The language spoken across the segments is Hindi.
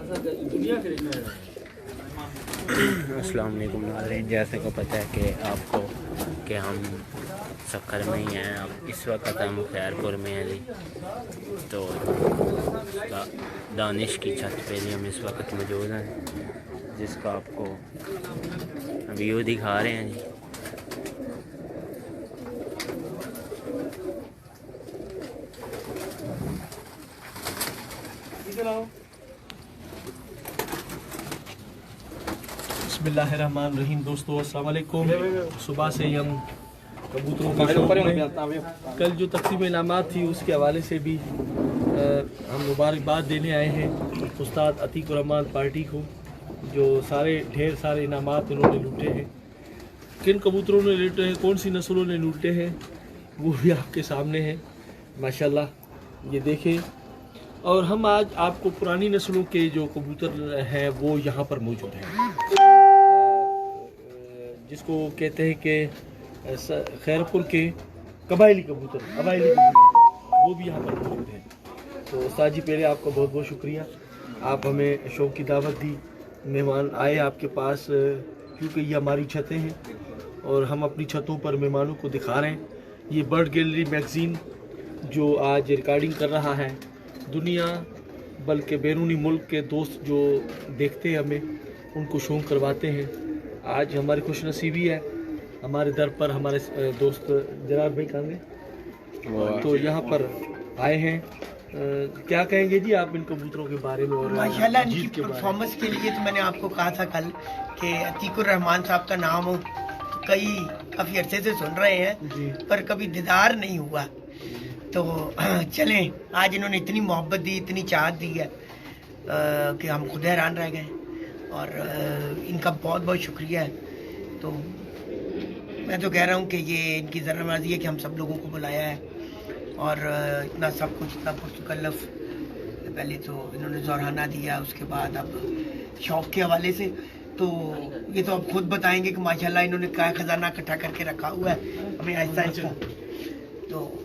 अस्सलाम वालेकुम नाज़रीन, जैसे को पता है कि आपको कि हम सक्खर में ही हैं। अब इस वक्त हम खैरपुर में हैं जी। तो दानिश की छत पे जी हम इस वक्त मौजूद हैं, जिसका आपको व्यू दिखा रहे हैं जी। बिस्मिल्लाहिर्रहमानिर्रहीम। दोस्तों अस्सलाम वालेकुम। सुबह से ही हम कबूतरों के शौक में, कल जो तकसीम इनामात थी उसके हवाले से भी हम मुबारकबाद देने आए हैं उस्ताद अतीकुर रहमान पार्टी को, जो ढेर सारे इनामात इन्होंने लूटे हैं। किन कबूतरों ने लूटे हैं, कौन सी नस्लों ने लूटे हैं, वो भी आपके सामने है माशाल्लाह, ये देखें। और हम आज आपको पुरानी नस्लों के जो कबूतर हैं वो यहाँ पर मौजूद हैं, जिसको कहते हैं कि खैरपुर के कबायली कबूतर, वो भी यहाँ पर मौजूद हैं। तो उस्ताद जी, पहले आपका बहुत बहुत शुक्रिया, आप हमें शौक़ की दावत दी, मेहमान आए आपके पास, क्योंकि ये हमारी छतें हैं और हम अपनी छतों पर मेहमानों को दिखा रहे हैं। ये बर्ड गैलरी मैगज़ीन जो आज रिकॉर्डिंग कर रहा है, दुनिया बल्कि बैरूनी मुल्क के दोस्त जो देखते हैं हमें, उनको शौक़ करवाते हैं। आज हमारी खुशनसीबी है, हमारे दर पर हमारे दोस्त जनाब भाई कहाँ गए, तो यहाँ पर आए हैं। क्या कहेंगे जी आप इन कबूतरों के बारे में? और माशाल्लाह इनकी परफॉर्मेंस के लिए तो मैंने आपको कहा था कल कि अतीकुर रहमान साहब का नाम हो, काफ़ी अरसे से सुन रहे हैं पर कभी दीदार नहीं हुआ। तो चलें, आज इन्होंने इतनी मोहब्बत दी, इतनी चाहत दी है कि हम खुद हैरान रह गए और इनका बहुत बहुत शुक्रिया है। तो मैं तो कह रहा हूँ कि ये इनकी ज़रा-मर्ज़ी है कि हम सब लोगों को बुलाया है और इतना सब कुछ, इतना पुरतकल्लफ, पहले तो इन्होंने ज़ोराना दिया, उसके बाद अब शौक़ के हवाले से, तो ये तो अब खुद बताएंगे कि माशाल्लाह इन्होंने क्या खजाना इकट्ठा करके रखा हुआ है हमें आहिस्ता आहिस्ता। तो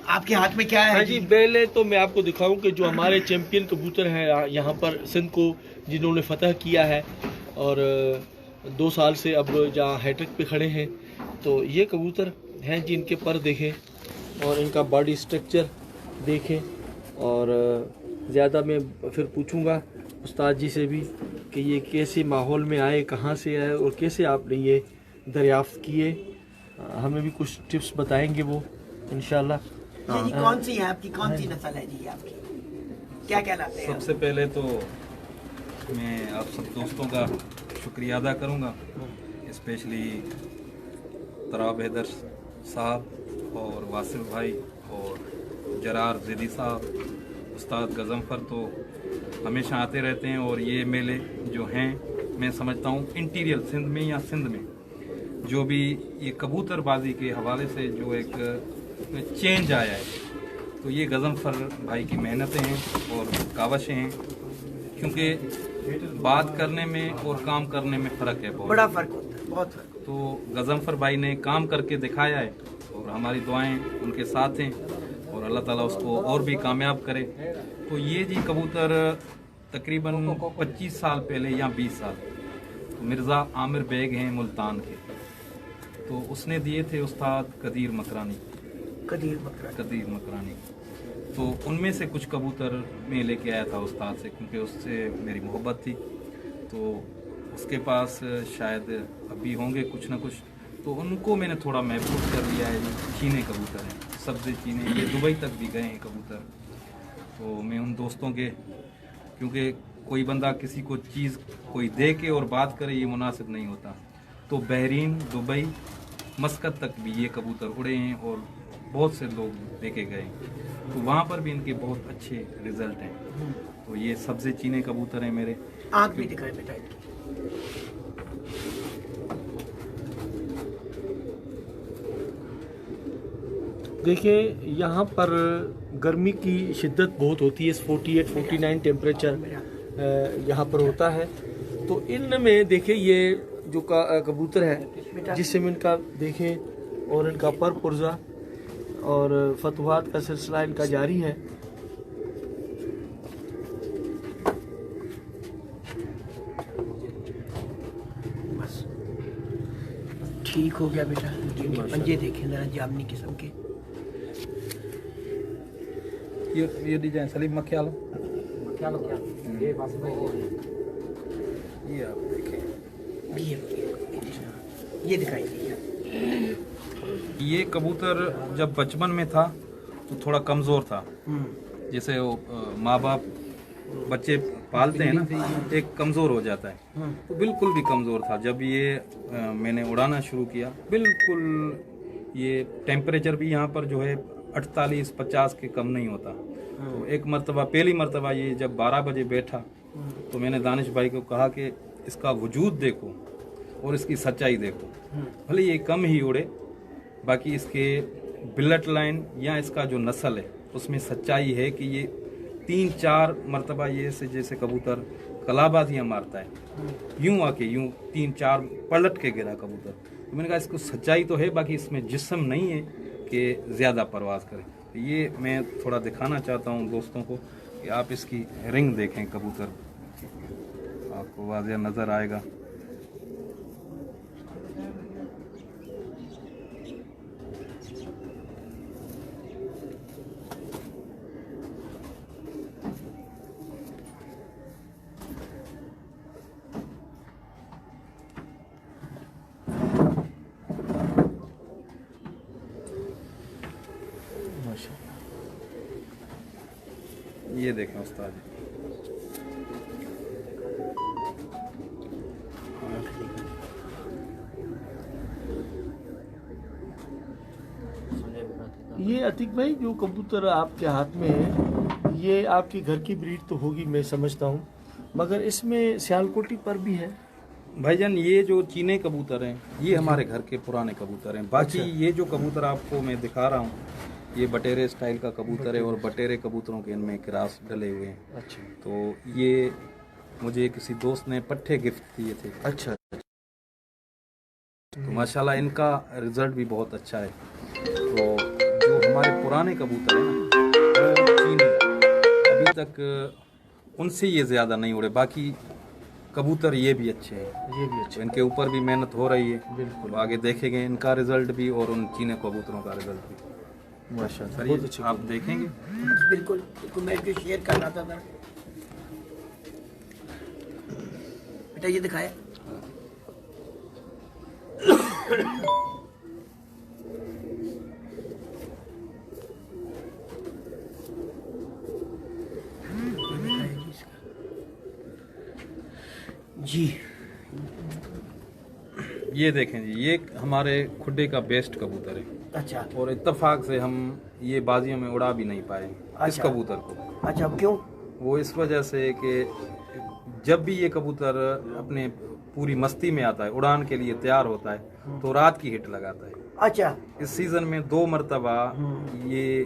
आपके हाथ में क्या है? हाँ जी, पहले तो मैं आपको दिखाऊं कि जो हमारे चैंपियन कबूतर हैं यहाँ पर सिंध को जिन्होंने फतह किया है और 2 साल से अब जहाँ हैट्रिक पे खड़े हैं, तो ये कबूतर हैं जिनके पर देखें और इनका बॉडी स्ट्रक्चर देखें। और ज़्यादा मैं फिर पूछूंगा उस्ताद जी से भी कि ये कैसे माहौल में आए, कहाँ से आए और कैसे आपने ये दरियाफ्त किए, हमें भी कुछ टिप्स बताएंगे वो इंशाल्लाह। जी, कौन सी है आपकी, कौन सी नस्ल है जी आपकी, क्या कहलाते हैं? सबसे पहले तो मैं आप सब दोस्तों का शुक्रिया अदा करूंगा, स्पेशली तराब हैदर साहब और वासिफ भाई और जरार ज़ैदी साहब, उस्ताद गज़नफ़र तो हमेशा आते रहते हैं। और ये मेले जो हैं, मैं समझता हूँ इंटीरियर सिंध में या सिंध में जो भी ये कबूतरबाजी के हवाले से जो एक चेंज आया है, तो ये गज़नफ़र भाई की मेहनतें हैं और कावशें हैं, क्योंकि बात करने में और काम करने में फ़र्क है, बहुत बड़ा फ़र्क होता है, बहुत फ़र्क। तो गज़नफ़र भाई ने काम करके दिखाया है और हमारी दुआएं उनके साथ हैं और अल्लाह ताला उसको और भी कामयाब करे। तो ये जी कबूतर तकरीबन 25 साल पहले या 20 साल, तो मिर्ज़ा आमिर बेग हैं मुल्तान के, तो उसने दिए थे उस्ताद कदीर मकरानी, तो उनमें से कुछ कबूतर मैं लेके आया था उस्ताद से, क्योंकि उससे मेरी मोहब्बत थी। तो उसके पास शायद अभी होंगे कुछ ना कुछ, तो उनको मैंने थोड़ा महफूज कर लिया है। चीने कबूतर हैं, सब्ज़े चीने, ये दुबई तक भी गए हैं कबूतर। तो मैं उन दोस्तों के, क्योंकि कोई बंदा किसी को चीज़ कोई दे के और बात करे, ये मुनासिब नहीं होता। तो बहरीन, दुबई, मस्कत तक भी ये कबूतर उड़े हैं और बहुत से लोग लेके गए, तो वहाँ पर भी इनके बहुत अच्छे रिजल्ट हैं। तो ये सब्ज़े चीने कबूतर हैं मेरे। आँख भी दिखाए बेटा। देखिए, यहाँ पर गर्मी की शिद्दत बहुत होती है, 48-49 टेम्परेचर यहाँ पर होता है। तो इनमें देखिए ये जो कबूतर है, जिसमें इनका देखें और इनका पर पुर्जा और फतवात का सिलसिला इनका जारी है। ठीक हो गया बेटा। इनके पंजे देखें जरा, जामनी किस्म के। ये डिजाइन सलीम मक्या लो, ये बस ये आप देखें। ये दिखाई दिया। ये कबूतर जब बचपन में था तो थोड़ा कमज़ोर था। जैसे वो माँ बाप बच्चे पालते हैं ना, एक कमज़ोर हो जाता है, तो बिल्कुल भी कमज़ोर था। जब ये मैंने उड़ाना शुरू किया, बिल्कुल ये टेम्परेचर भी यहाँ पर जो है 48-50 के कम नहीं होता। तो एक मर्तबा, पहली मर्तबा ये जब 12 बजे बैठा तो मैंने दानिश भाई को कहा कि इसका वजूद देखो और इसकी सच्चाई देखो। भले ये कम ही उड़े, बाकी इसके बिलट लाइन या इसका जो नस्ल है उसमें सच्चाई है कि ये 3-4 मर्तबा ये से जैसे कबूतर कलाबाजियाँ मारता है, यूं आके यूं 3-4 पलट के गिरा कबूतर। तो मैंने कहा इसको सच्चाई तो है, बाकी इसमें जिस्म नहीं है कि ज़्यादा परवाज़ करे। तो ये मैं थोड़ा दिखाना चाहता हूँ दोस्तों को कि आप इसकी रिंग देखें कबूतर, आपको वाज़ेह नज़र आएगा। ये देखें उस्ताद जी, ये अतीक भाई जो कबूतर आपके हाथ में है, ये आपके घर की ब्रीड तो होगी मैं समझता हूँ, मगर इसमें सियालकोटी पर भी है। भाईजान ये जो चीने कबूतर हैं ये हमारे घर के पुराने कबूतर हैं। बाकी ये जो कबूतर आपको मैं दिखा रहा हूँ ये बटेरे स्टाइल का कबूतर है, और बटेरे कबूतरों के इनमें क्रास डले हुए हैं। अच्छा, तो ये मुझे किसी दोस्त ने पट्टे गिफ्ट दिए थे। अच्छा, तो माशाल्लाह इनका रिजल्ट भी बहुत अच्छा है। तो जो हमारे पुराने कबूतर हैं ना, वो चीनी अभी तक उनसे ये ज़्यादा नहीं उड़े। बाकी कबूतर ये भी अच्छे हैं, ये भी अच्छा, इनके ऊपर भी मेहनत हो रही है। बिल्कुल, आगे देखेंगे इनका रिजल्ट भी और उन चीने कबूतरों का रिजल्ट भी। माशाल्लाह सर बहुत ये अच्छे आप देखेंगे। बिल्कुल बिल्कुल, मैं इसको शेयर कर रहा था सर। बेटा ये दिखाया। जी ये देखें जी, ये हमारे खुड्डे का बेस्ट कबूतर है, अच्छा और इत्तेफाक से हम ये बाजियों में उड़ा भी नहीं पाए इस अच्छा। कबूतर को। अच्छा, क्यों? वो इस वजह से कि जब भी ये कबूतर अपने पूरी मस्ती में आता है, उड़ान के लिए तैयार होता है, तो रात की हिट लगाता है। अच्छा, इस सीज़न में 2 मरतबा ये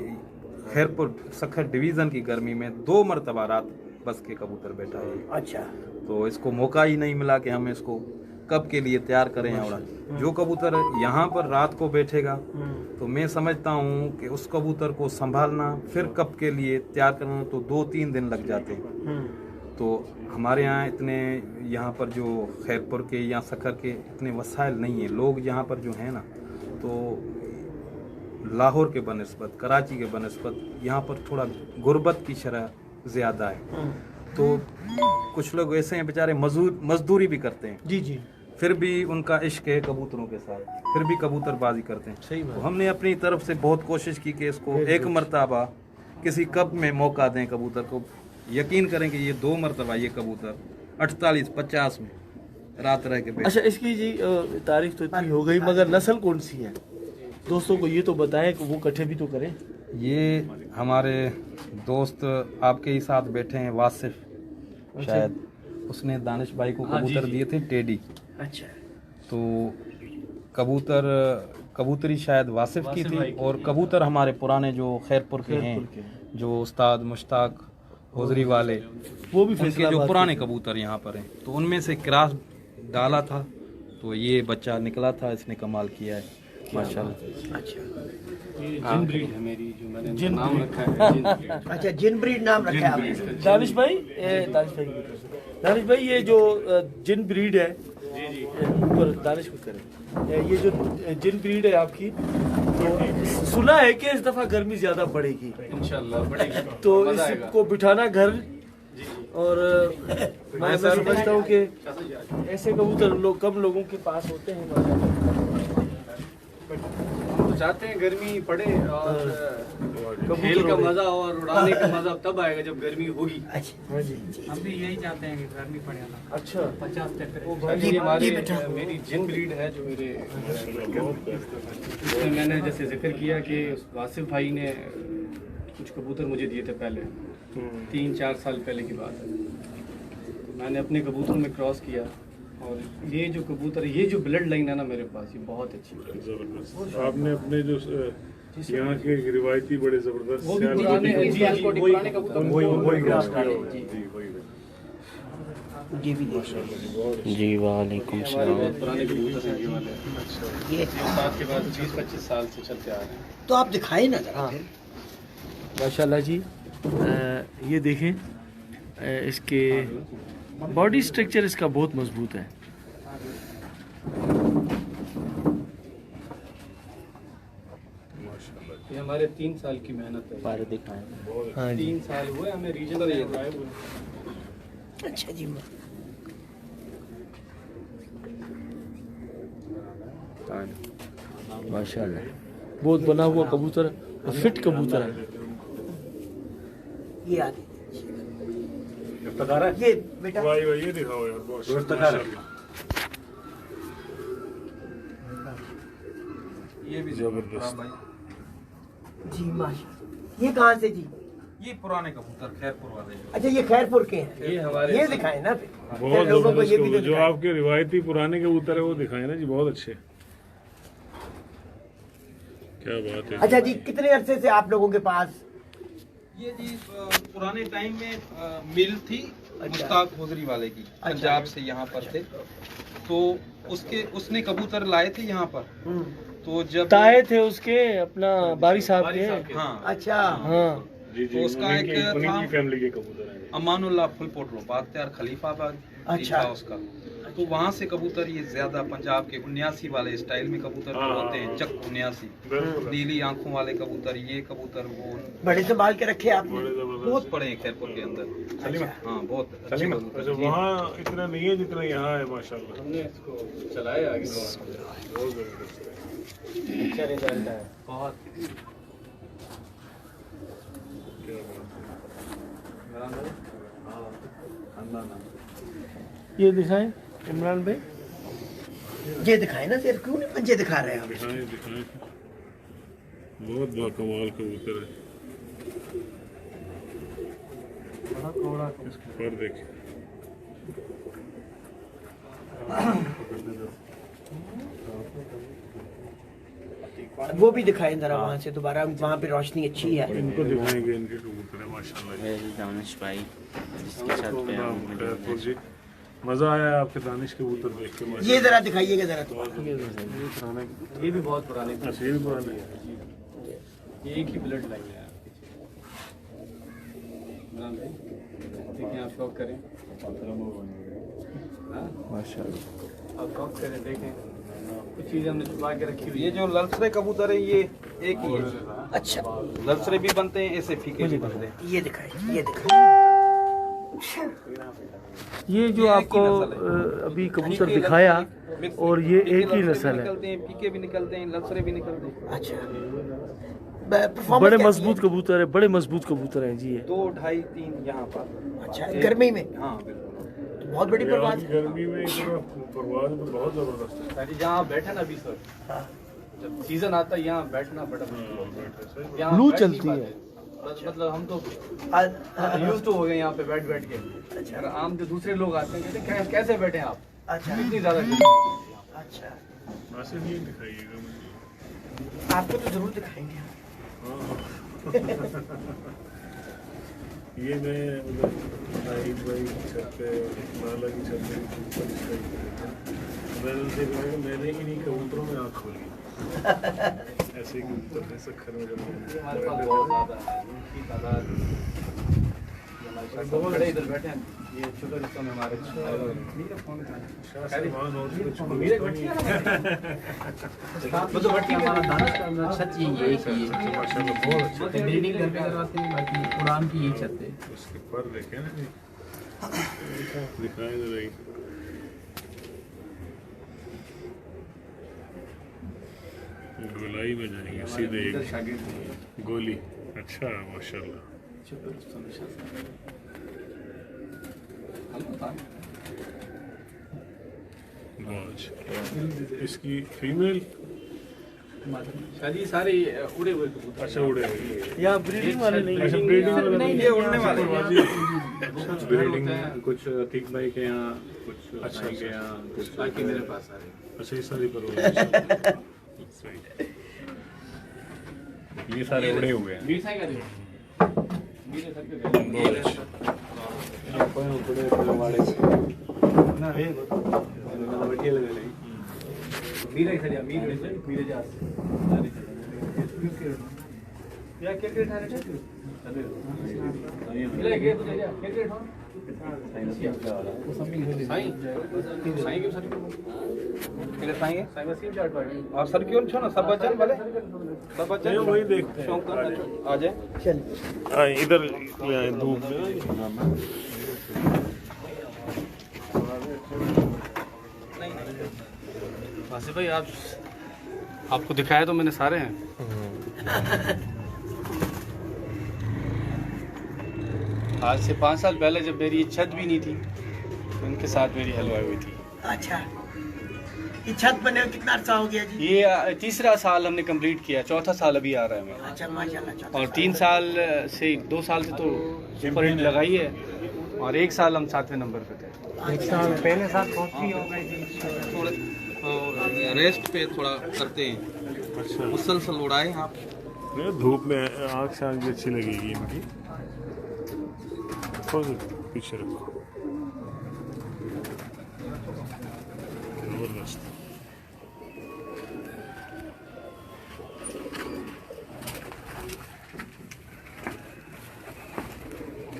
खैरपुर सखर डिवीज़न की गर्मी में 2 मरतबा रात बस के कबूतर बैठा है। अच्छा, तो इसको मौका ही नहीं मिला कि हम इसको कब के लिए तैयार करें या उड़ा। जो कबूतर यहाँ पर रात को बैठेगा तो मैं समझता हूँ कि उस कबूतर को संभालना फिर कब के लिए तैयार करना तो 2-3 दिन लग जाते हैं। तो हमारे यहाँ इतने, यहाँ पर जो खैरपुर के या सखर के इतने वसाइल नहीं है। लोग यहाँ पर जो हैं ना, तो लाहौर के बनस्बत, कराची के बनस्बत यहाँ पर थोड़ा गुर्बत की शरह ज़्यादा है। तो कुछ लोग ऐसे हैं बेचारे मजदूरी भी करते हैं, जी जी, फिर भी उनका इश्क है कबूतरों के साथ, फिर भी कबूतरबाजी करते हैं। सही बात। तो हमने अपनी तरफ से बहुत कोशिश की कि इसको एक मरतबा किसी कप में मौका दें कबूतर को। यकीन करें कि ये 2 मरतबा ये कबूतर 48-50 में रात रह के बैठे। अच्छा, इसकी जी तारीफ तो इतनी हो गई, मगर नस्ल कौन सी है? दोस्तों को ये तो बताएं कि वो इकट्ठे भी तो करें। ये हमारे दोस्त आपके ही साथ बैठे हैं, वासिफ, शायद उसने दानिश भाई को कबूतर दिए थे टेडी। अच्छा, तो कबूतरी शायद वासिफ की थी, और कबूतर हमारे पुराने जो खैरपुर के हैं, जो उस्ताद मुश्ताक होजरी वाले, वो भी उनके जो पुराने कबूतर यहाँ पर हैं, तो उनमें से क्रॉस डाला था, तो ये बच्चा निकला था, इसने कमाल किया है माशाल्लाह। जिन ब्रीड है मेरी, जो मैंने जिन नाम रखा है जिन ब्रीड। अच्छा, जिन ब्रीड नाम रखा है आपने? दानिश भाई, दानिश भाई ये जो जिन ब्रीड है, ऊपर दानिश को करें। ये जो जिन ब्रीड है आपकी, तो सुना है कि इस दफा गर्मी ज्यादा बढ़ेगी इंशाल्लाह बढ़ेगी। तो मजा आएगा। इसको बिठाना घर, और मैं समझता हूँ कि ऐसे कबूतर कम लोगों के पास होते हैं। हम तो चाहते हैं गर्मी पड़े और खेल का मजा और उड़ाने का मजा तब आएगा जब गर्मी होगी। अच्छा जी। हम भी यही चाहते हैं कि गर्मी पड़े ना। अच्छा, 50 जी, ये हमारी जी बेटा। मेरी जिन ब्रीड है जो मेरे उसमें मैंने जैसे जिक्र किया कि वासिफ भाई ने कुछ कबूतर मुझे दिए थे पहले, 3-4 साल पहले की बात है। तो मैंने अपने कबूतरों में क्रॉस किया और ये जो कबूतर, ये जो ब्लड लाइन है ना मेरे पास, ये बहुत अच्छी है। जबरदस्त। आपने अपने जो यहाँ के रिवायती बड़े जबरदस्त वो भी पुराने सियाल जी, जी, पुराने कबूतर वही क्रॉस किया जी, होगा। जी। जी वही ये भी जी वालेकुम हमारे सलाम। बहुत पुराने कबूतर हैं ये वाले। ये साथ के बाद 20-25 साल से चलते आ रहे हैं। तो आप दिखाए ना जरा हाँ। फिर। माशाल्लाह जी। ये देखें, इसके बॉडी स्ट्रक्चर इसका बहुत मजबूत है। ये हमारे 3 साल की मेहनत है। पर दिखाएं। हाँ जी। 3 साल हुए हमें रीजन में लगाए हुए। अच्छा जी। माशाल्लाह बहुत बना हुआ कबूतर और फिट कबूतर है। ये आदि ये बेटा वाही वाही ये दिखाओ यार, बहुत ये भी जबरदस्त। भाई, जी माशा। ये कहाँ से जी? ये पुराने कबूतर खैरपुर वाले जो। अच्छा, ये खैरपुर के हैं। ये हमारे ये दिखाए ना फिर। बहुत लोगों को ये भी जबरदस्त तो जो दिखाएं। आपके रिवायती पुराने कबूतर है वो दिखाए ना जी, बहुत अच्छे। क्या बात है। अच्छा जी, कितने अरसे से आप लोगों के पास? ये जी पुराने टाइम में मिल थी मुश्ताक होजरी वाले की, पंजाब से यहाँ पर थे। तो उसने कबूतर लाए थे यहाँ पर। तो जब ताए थे उसके अपना बारी साहब के। हाँ अच्छा। हाँ जी जी, तो उसका उन्हीं एक की- उन्हीं था- की फैमिली के कबूतर हैं। अमानुल्लाह फुल पोटलो बाख्तियार खलीफाबाद अच्छा। था उसका। तो वहाँ से कबूतर ये ज्यादा पंजाब के 79 वाले स्टाइल में कबूतर जो हाँ, होते हैं, हाँ। चक 79, बिल्कुल। नीली आंखों वाले कबूतर, ये कबूतर वो बड़े संभाल के रखे आपने? बड़े जबरदस्त। बहुत पड़े हैं खैरपुर के अंदर। अच्छा। हाँ बहुत अच्छे कबूतर। अच्छा, वहाँ इतना नहीं है जितना यहाँ है माशाल्लाह। हमने इसको चलाया आगे बहुत जबरदस्त है। अच्छा रिजल्ट है बहुत। क्या बात है। ये दिखाएं इमरान भाई। ये दिखाए ना सिर्फ, क्यों नहीं पंजे दिखा रहे हैं आप? दिखाएं दिखाएं, बहुत बाकमाल कबूतर है। इसके पर देखिए। वो भी दिखाए जरा वहाँ से दोबारा, वहाँ पे रोशनी अच्छी है। इनको दिखाएंगे, इनके कबूतर है माशाल्लाह। मेरे दानिश भाई जिसके साथ पे हम खैरपुर जी, मजा आया आपके दानिश कबूतर देख के ये माशाल्लाह। जरा दिखाइएगा जरा दोबारा। ये भी बहुत पुराने अच्छा, ये भी पुराने हैं। ये एक ही ब्लड लाइन है। इमरान भाई देखिए, आप शौक करें। हाँ? माशाल्लाह। आप शौक करें, देखें कुछ चीज़ें हमने छुपा के रखी हुई ये जो ललसरे कबूतर है ये एक ही है। अच्छा, ललसरे भी बनते हैं, ऐसे फीके भी बनते हैं। ये दिखाए, ये दिखाए। ये जो ये एक ही आपको नस्ल है। अभी कबूतर फीके दिखाया, ललसरे मिक्स- और ये फीके एक ही ललसरे नस्ल भी है। निकलते हैं, फीके भी निकलते हैं, ललसरे भी निकलते हैं। अच्छा, बड़े मजबूत कबूतर है, बड़े मजबूत कबूतर हैं जी ये। 2, 2.5, 3 यहाँ पर। अच्छा, गर्मी में हाँ बिल्कुल। तो बहुत बड़ी परवाज है। गर्मी में इतना परवाज में बहुत जबरदस्त है। है। जहाँ आप बैठे ना अभी सर, हाँ। जब सीजन आता है यहाँ बैठना बड़ा मुश्किल होता है। यहाँ लू बैठ नहीं चलती है। पाते। मतलब हम तो हाँ। यूज टू हो गए यहाँ पे बैठ बैठ के। अच्छा। और आम जो दूसरे लोग आते हैं कहते हैं कैसे बैठे हैं आप, अच्छा, इतनी ज्यादा गर्मी है। अच्छा, ऐसे नहीं दिखाइएगा मुझे। आपको तो जरूर दिखाएंगे। ये मैं मतलब नाहिद भाई की छत पे, नाला की छत पे ऊपर इस टाइप पे था। मैंने उनसे कहा कि मैंने इन्हीं कबूतरों में आँख खोली। ऐसे ही कबूतर है सखर में जब हमारे पास बहुत ज्यादा है, उनकी तादाद हमारे खड़े इधर बैठे हैं, ये शुगर इस समय हमारे मतलब हमारा दानश का छत ही यही की है, बिल्डिंग घर पे करवाते हैं, बाकी उड़ान की यही छत है। उसके पर देखे ना जी, दिखाई दे रही गोलाई में जाएंगे सीधे एक गोली। अच्छा माशाल्लाह। बहुत इसकी फीमेल शादी सारे उड़े हुए कबूतर। अच्छा उड़े हुए। यहाँ ब्रीडिंग वाले नहीं अच्छा ब्रीडिंग वाले नहीं, ये उड़ने वाले ब्रीडिंग कुछ अतीक भाई के यहाँ, कुछ अच्छा, भाई के यहाँ, कुछ बाकी मेरे पास आ रहे हैं। अच्छा ये सारी पर सही। ये सारे उड़े हुए हैं। बीस है क्या जी? बीस है सर के बहुत अच्छा। मीरा ही खड़ी है, मीरे जा या क्रिकेट है ना ले गए तो जा क्रिकेट हो साईं साईं के सर किधर साईं है साईं वसीम चार्ट पर और सर क्यों छो ना सब बच्चन भले सब बच्चन वही देखते हैं। शौक कर आ जाए चल इधर ले आए धूप में। वासिफ भाई आप आपको दिखाया तो मैंने सारे हैं। आज से 5 साल पहले जब मेरी ये छत भी नहीं थी तो उनके साथ मेरी हलवाई हुई थी। अच्छा, ये छत बने हुए कितना अर्सा हो गया जी? ये तीसरा साल हमने कंप्लीट किया, चौथा साल अभी आ रहा है मेरा। अच्छा माशाल्लाह। और 3 साल से 2 साल से तो सुपर हिट लगाई है और 1 साल हम 7वें नंबर पे थे। पहले साल कॉफी हो गई थी। थोड़ा रेस्ट पे थोड़ा करते हैं, अच्छा मुसलसल उड़ाए आप। नहीं, धूप में आँख शांख भी अच्छी लगेगी इनकी। थोड़ा सा पीछे रखो। जबरदस्त।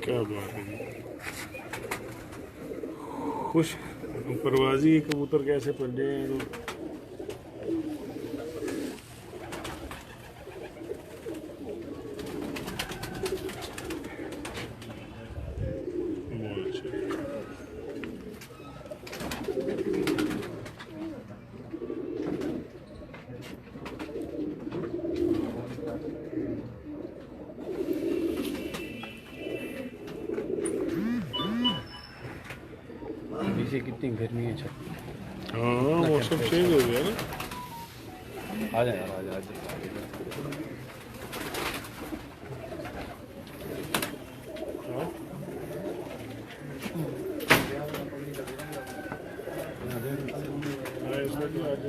क्या बात है जी। खुश परवाजी कबूतर कैसे पंजे हैं तो बहुत अच्छा। नीचे कितनी गर्मी है छत। हाँ मौसम चेंज हो गया ना। आ जाए यार, आ जाए। हाँ, इसमें तो आज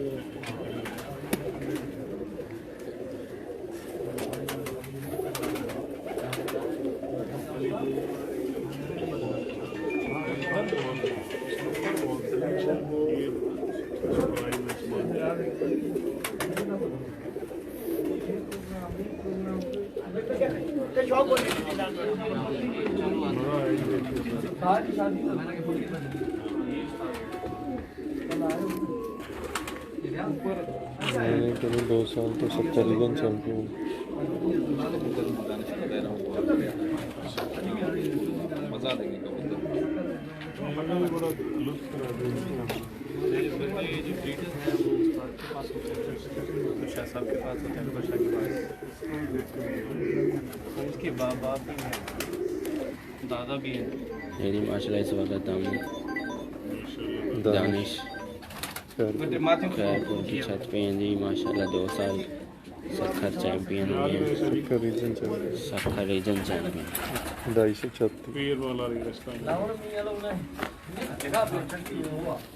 मैंने करीब 2 साल तो 70 रीजन चैंपियन। मजा देंगे कबूतर। बड़ा लुत्फ करा सबके पास होते हैं, बच्चा के पास उसके बाप भी हैं, दादा भी हैं। मेरी माशाल्लाह इस वक्त हम दानिश खैरपुर की छत पे हैं जी। माशाल्लाह 2 साल सखर चैंपियन हुए हैं, Sukkur region champion, Sukkur region champion. 236 पीर वाला रास्ता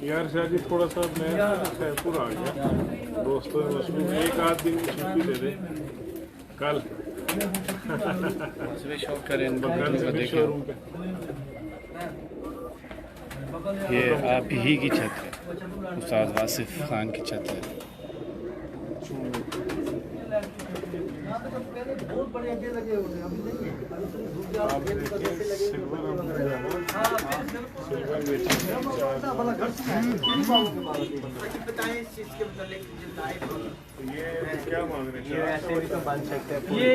यार शायद थोड़ा सा मैं खैरपुर आ गया दोस्तों ने उसको एक आध दिन की छुट्टी दे दे कल शौक करें बगल में शोरूम पे। ये आप ही की छत है, उस्ताद वासिफ खान की छत है। क्या मांग रहे हैं? ये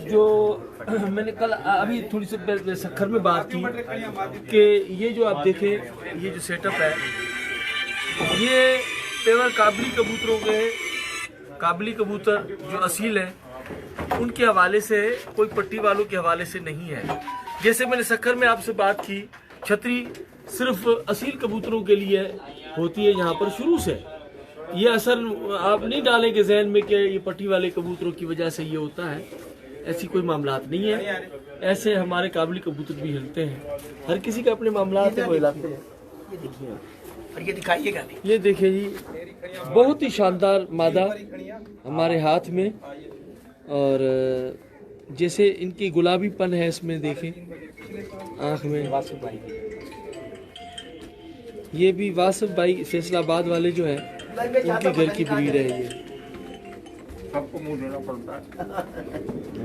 जो मैंने कल अभी थोड़ी सी पहले सखर में बात की कि ये जो आप देखें, ये जो सेटअप है ये पेवर काबली कबूतरों के, काबली कबूतर जो असील है उनके हवाले से, कोई पट्टी वालों के हवाले से नहीं है। जैसे मैंने सखर में आपसे बात की, छतरी सिर्फ असील कबूतरों के लिए होती है यहाँ पर शुरू से। ये असर आप नहीं डालेंगे जहन में कि ये पट्टी वाले कबूतरों की वजह से ये होता है, ऐसी कोई मामलात नहीं है। ऐसे हमारे काबली कबूतर भी हिलते हैं, हर किसी के अपने मामलात है, वो हिलाते हैं। ये देखिए और ये दिखाइएगा भी। ये देखिए जी, बहुत ही शानदार मादा हमारे हाथ में, और जैसे इनकी गुलाबीपन है इसमें, देखें आँख में। ये भी वासिफ भाई फैसलाबाद वाले जो है उनकी घर की ब्रीड है ये। सबको मुंह देना पड़ता है।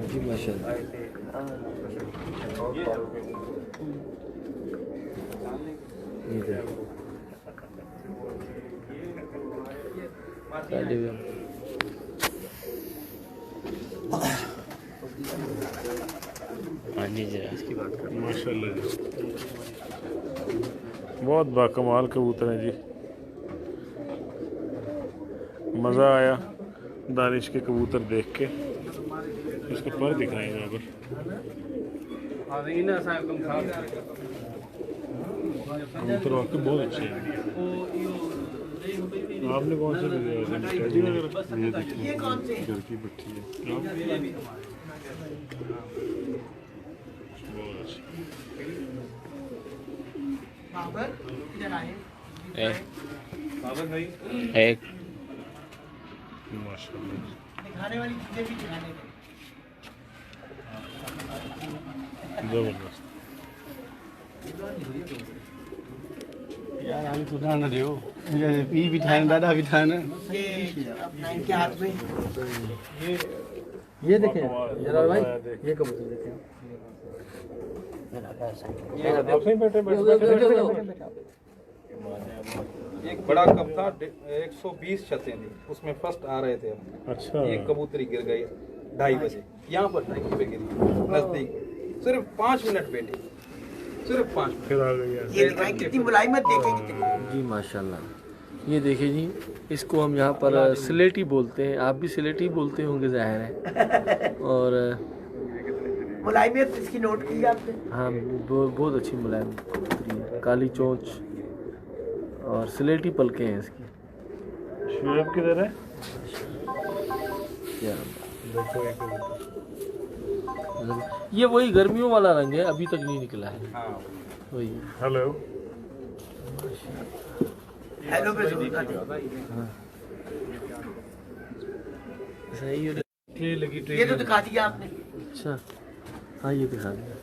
जी माशाल्लाह। ये देखो। हाँ जी जरा इसकी बात करें। माशाल्लाह जी, बहुत बाकमाल कबूतर हैं जी। मज़ा आया दानिश के कबूतर देख के। इसके पर दिखाएंगे यहाँ पर। कबूतर वाकई बहुत अच्छे हैं। आपने कौन से लिए वैसे स्टडी वगैरह? ये देखिए घर की पट्टी है, बहुत अच्छी। एक माशाल्लाह दिखाने वाली चीजें भी दिखाने दें। जबरदस्त। यार हम सुना ना दियो, ये बिठाने दादा बिठाने। ये अपना इनके हाथ में ये देखें जलाल भाई, ये कबूतर देखें। एक बड़ा कप था, 120 छतें थी, उसमें फर्स्ट आ रहे थे हम। अच्छा, एक कबूतरी गिर गई 2:30 बजे, यहाँ पर टंकी पे गिरी, नजदीक। सिर्फ 5 मिनट बैठी, सिर्फ 5 मिनट। फिर आ गई है। ये दिखाएं कितनी मुलायमत देखें कितनी। जी माशाल्लाह। ये देखिए जी, इसको हम यहाँ पर सिलेटी बोलते हैं, आप भी सिलेटी बोलते होंगे जाहिर है। और मुलायमियत इसकी नोट की है आपने? हाँ, बहुत अच्छी मुलायम कबूतरी है, काली चोंच और सिलेटी पलके हैं इसकी। शुएब किधर है? क्या देखो एक ये वही गर्मियों वाला रंग है, अभी तक नहीं निकला है। हाँ, वही हेलो। हेलो पे सही है। ट्रे लगी, ट्रे ये तो दिखा दिया आपने। अच्छा हाँ, ये दिखा दिया।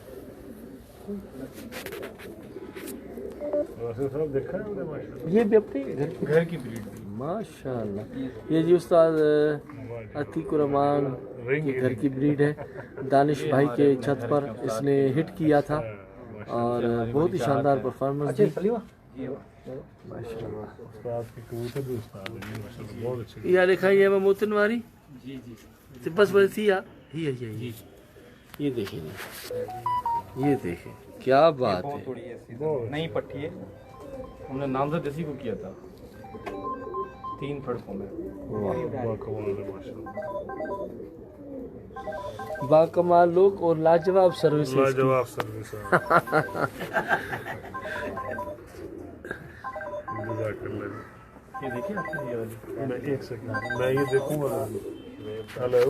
वैसे सब देखा है हमने माशाल्लाह। ये भी अपनी घर की ब्रीड माशाल्लाह। ये जी उस्ताद अतीकुर रहमान की घर की ब्रीड है, दानिश भाई के छत पर इसने हिट किया था और बहुत ही शानदार परफॉर्मेंस दी। माशाल्लाह। उस्ताद के कबूतर भी उस्ताद हैं माशाल्लाह, बहुत अच्छे। या दिखाई है मोतिन वाली जी बस थी यार, ये देखिए, ये देखिए क्या बात है। थोड़ी ऐसी नई पट्टी है, हमने नामजद इसी को किया था 3 फड़कों में। बाकमाल है माशाल्लाह, बाकमाल लोग और लाजवाब सर्विस। लाजवाब सर्विस है। जज़ाकल्लाह। ये देखिए आपने ये वाली। मैं एक सेकंड, मैं ये देखूंगा। हेलो,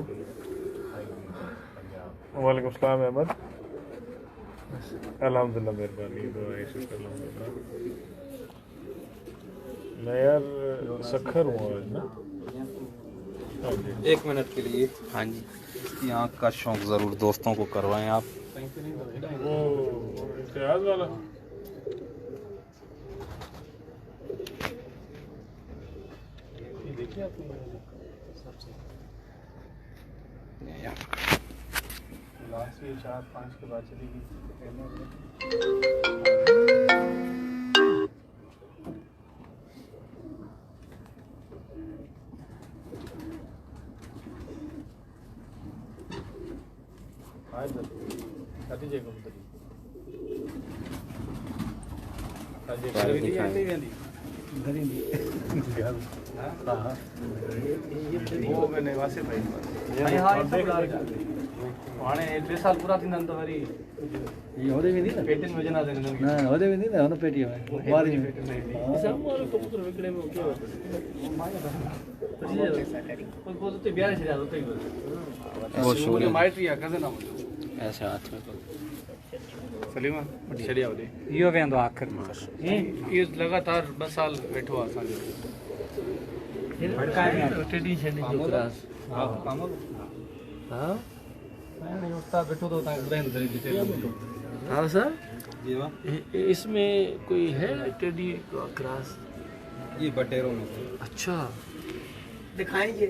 वालेकुम सलाम अहमद। अल्हम्दुलिल्लाह, मेहरबानी, दुआएं, शुक्र अल्हम्दुलिल्लाह। मैं यार सखर हूँ आज ना। हाँ जी, 1 मिनट के लिए। हाँ जी, इसकी आँख का शौक ज़रूर दोस्तों को करवाएं आप। वो इम्तियाज वाला। ये देखिए आपने लास्ट ये 4-5 के बाद चलेगी। वो मैंने वासिफ भाई हाणे 2 साल पूरा थींदा आहिनि त वरी ये होदे वेंदी न पेटनि में वजन आहे न होदे वेंदी न हुन पेटी में बारी में साम्हूं वारो कबूतर विकिणे में कयो पोइ उते बीहारे छॾिया उते ई बहुत शुक्रिया। माइटी आहे कज़न आहे ऐसे हाथ में को सलीमा छॾिया होॾे इहो वेंदो आख़िर में इहो लगातार 2 साल वेठो आहे असांजो टेडी छेडी जो क्रास हा हां हाणे उस्ताद बैठो तो तव्हांखे ॿुधाईंदो जरी डिटेल हाँ सर जी वाह, इसमें कोई है टेडी क्रास? ये बटेरों में से। अच्छा दिखाएंगे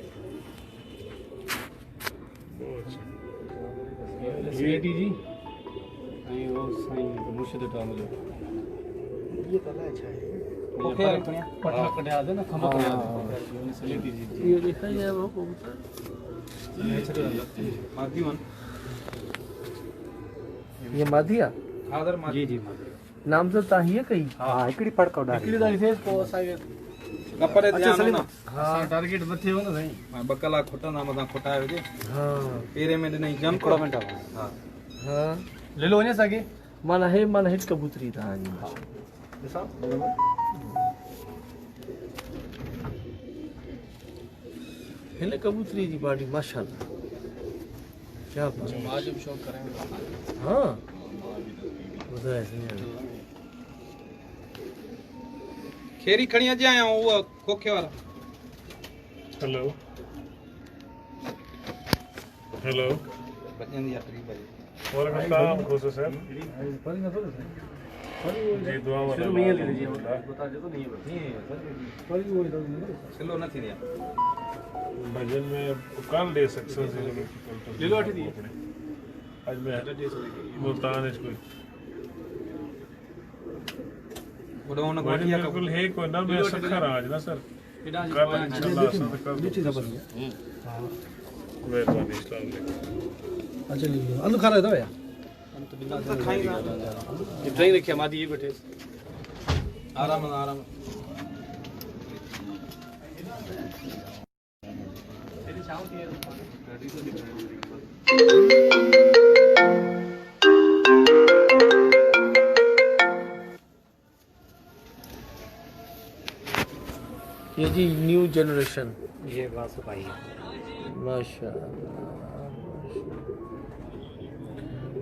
सीएटी जी ऐं वो साईं मुर्शिद टामल ये पता अच्छा है पठा कढिया हुआ न खंभ कढिया सीएटी जी ये दिखाई है वो कबूतर मादी वन ये माधिया आदर जी जी नाम तो ताहिए कई हाँ हिकिड़ी फड़क हिकिड़ी दारी थिएसि पोइ असांखे कपड़े अच्छा ध्यान सलीम ना असां टारगेट मथे हो न साईं 2 कलाक खुटंदा मथां खुटाए विझे हाँ पेरे में ॾिनई जंप हिकिड़ो मिंट हा हाँ ले लो वञे सघे माना है माना हिट कबूतरी था ॾिसां हिन कबूतरी जी बॉडी माशाल्लाह क्या बात है। आज भी शौक करेंगे हाँ ॿुधाए साईं खेरी खणी अॼु आया हूं उहा खोखे वारा हेलो हेलो बचंदी आहे 3 बजे वालेकुम सलाम खुश सर जी दुआ वाला शुरू में ही ले लीजिए बता दे तो नहीं है सिलो न थींदी आहे भजन में कल दे सक्सेस ले लो 8 दिए आज मैं मुल्तान इसको ओडो उन भजन गोटिया बिल्कुल है कोई ना मैं सखर आज ना सर इडा जी कल इंशाल्लाह कल मीठी जबर मेहरबानी अस्सलाम वालेकुम अच्छा लीजिए अंदर खा रहे थे भैया ये ट्रेन रखिया मादी ये बैठे आराम आराम ये जी न्यू जनरेशन ये वासिफ भाई है माशाल्लाह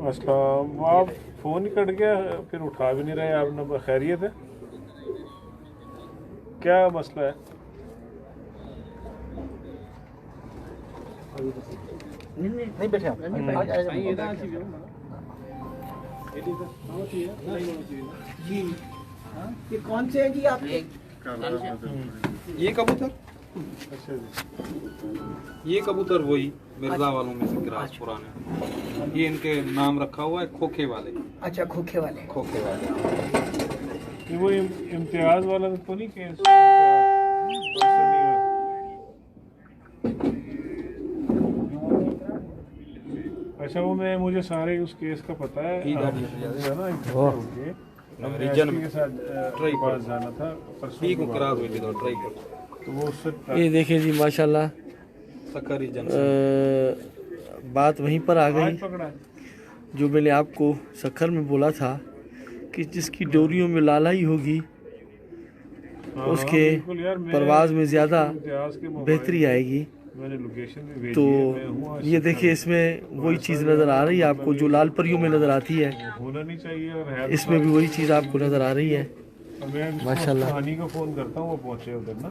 अस्सलाम आप फोन ही कट गया फिर उठा भी नहीं रहे आप नंबर खैरियत है क्या मसला है नहीं बैठे आप जी ये कौन से हैं जी आपके ये कबूतर अच्छा जी ये कबूतर वही मिर्जा वालों में से क्रास पुराने ये इनके नाम रखा हुआ है खोखे वाले अच्छा खोखे वाले खोखे वाले ये वो इम्तियाज वाला तो नहीं केस अच्छा वो मैं मुझे सारे उस केस का पता है ठीक है, हम ठीक है। जो है ना इकट्ठे होके हमने रीजन एसपी के साथ ट्राई पास पर जाना था परसों ठीक की बात क्रास है। हुई थी तो ट्राई पर तो वो उससे ये देखिए जी माशाल्लाह सखर रीजन बात वहीं पर आ आज गई पकड़ा है। जो मैंने आपको सखर में बोला था कि जिसकी डोरियों में लालाई होगी हाँ, उसके बिल्कुल यार, मैं परवाज में ज़्यादा इम्तियाज के मोबाइल बेहतरी आएगी। मैंने लोकेशन भी भेजी तो है, मैं हूँ आज ये देखिए इसमें वही चीज़ नज़र आ रही है आपको जो लाल परियों में नज़र आती है, होना नहीं चाहिए और है तो इसमें भी वही चीज़ आपको नज़र आ रही है। मैं माशाल्लाह। हानी को फ़ोन करता हूँ वो पहुँचे उधर ना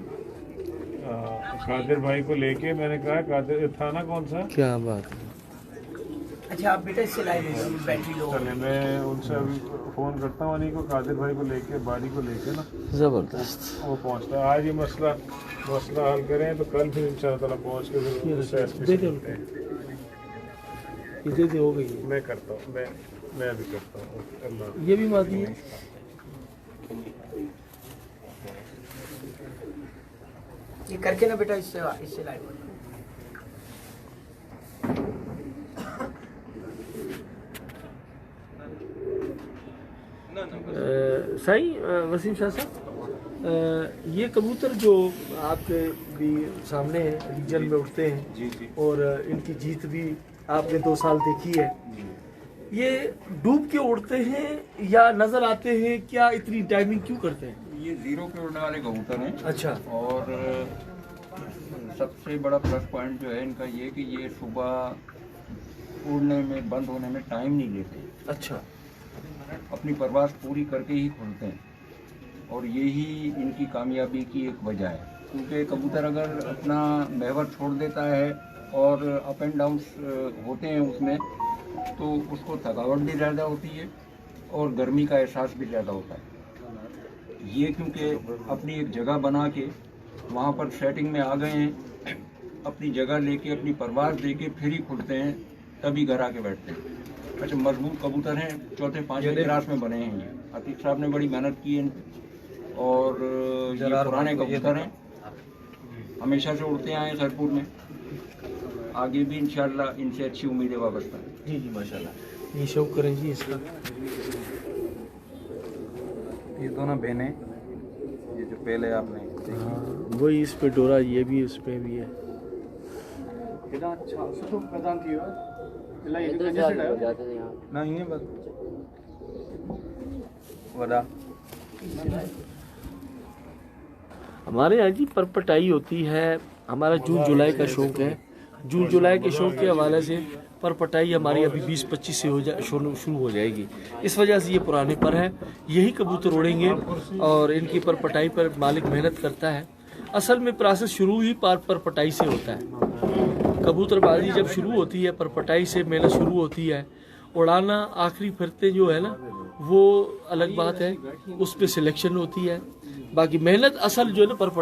कादिर भाई को लेके मैंने कहा कादिर थाना कौन सा क्या बात है। अच्छा आप बेटा इससे लाइव बैटरी लो चले मैं उनसे अभी फ़ोन करता हूँ हानी को कादिर भाई को लेके बाड़ी को लेके ना ज़बरदस्त। वो पहुँचता है आज ये मसला हल करें तो कल फिर इंशाल्लाह ताला पहुँच के फिर उससे SP से मिलते हैं। इधर से हो गई है। मैं करता हूँ, मैं भी करता हूँ। अल्लाह ये भी मादी है। ये करके ना बेटा, इससे लाइव साईं वसीम शाह साहब, ये कबूतर जो आपके भी सामने है, रीजन में उठते हैं जी जी और इनकी जीत भी आपने 2 साल देखी है, ये डूब के उड़ते हैं या नजर आते हैं, क्या इतनी टाइमिंग क्यों करते हैं? ये 0 पे उड़ने वाले कबूतर हैं। अच्छा। और सबसे बड़ा प्लस पॉइंट जो है इनका ये कि ये सुबह उड़ने में, बंद होने में टाइम नहीं लेते। अच्छा। अपनी परवास पूरी करके ही खुलते हैं और यही इनकी कामयाबी की एक वजह है, क्योंकि कबूतर अगर अपना महवर छोड़ देता है और अप एंड डाउन होते हैं उसमें, तो उसको थकावट भी ज़्यादा होती है और गर्मी का एहसास भी ज़्यादा होता है। ये क्योंकि अपनी एक जगह बना के वहाँ पर सेटिंग में आ गए हैं, अपनी जगह लेके अपनी परवास दे के फिर ही खुलते हैं, तभी घर आके बैठते हैं। अच्छा, मजबूत कबूतर हैं, 4थे-5वें क्लास में बने हैं। ये अतीक साहब ने बड़ी मेहनत की है और ये पुराने कबूतर हैं, हमेशा से उड़ते आए हैं सरपुर में, आगे भी इंशाल्लाह इनसे अच्छी उम्मीदें वाबस्ता हैं। जी जी माशाल्लाह। ये शौक करें जी इसका। ये दोनों बहनें, ये जो पहले आपने हाँ, वही इस पे डोरा, ये भी उस पे भी है। ना ये बस वड़ा हमारे यहाँ जी परपटाई होती है। हमारा जून जुलाई का शौक है। जून जुलाई के शौक के हवाले से परपटाई हमारी अभी 20-25 से शुरू हो जाएगी। इस वजह से ये पुराने पर है, यही कबूतर उड़ेंगे और इनकी परपटाई पर मालिक मेहनत करता है। असल में प्रोसेस शुरू ही परपटाई से होता है। कबूतरबाजी जब शुरू होती है, परपटाई से मेहनत शुरू होती है। उड़ाना आखिरी फिरते जो है ना, वो अलग बात है, उस पर सिलेक्शन होती है। बाकी मेहनत असल जो है ना परपटाई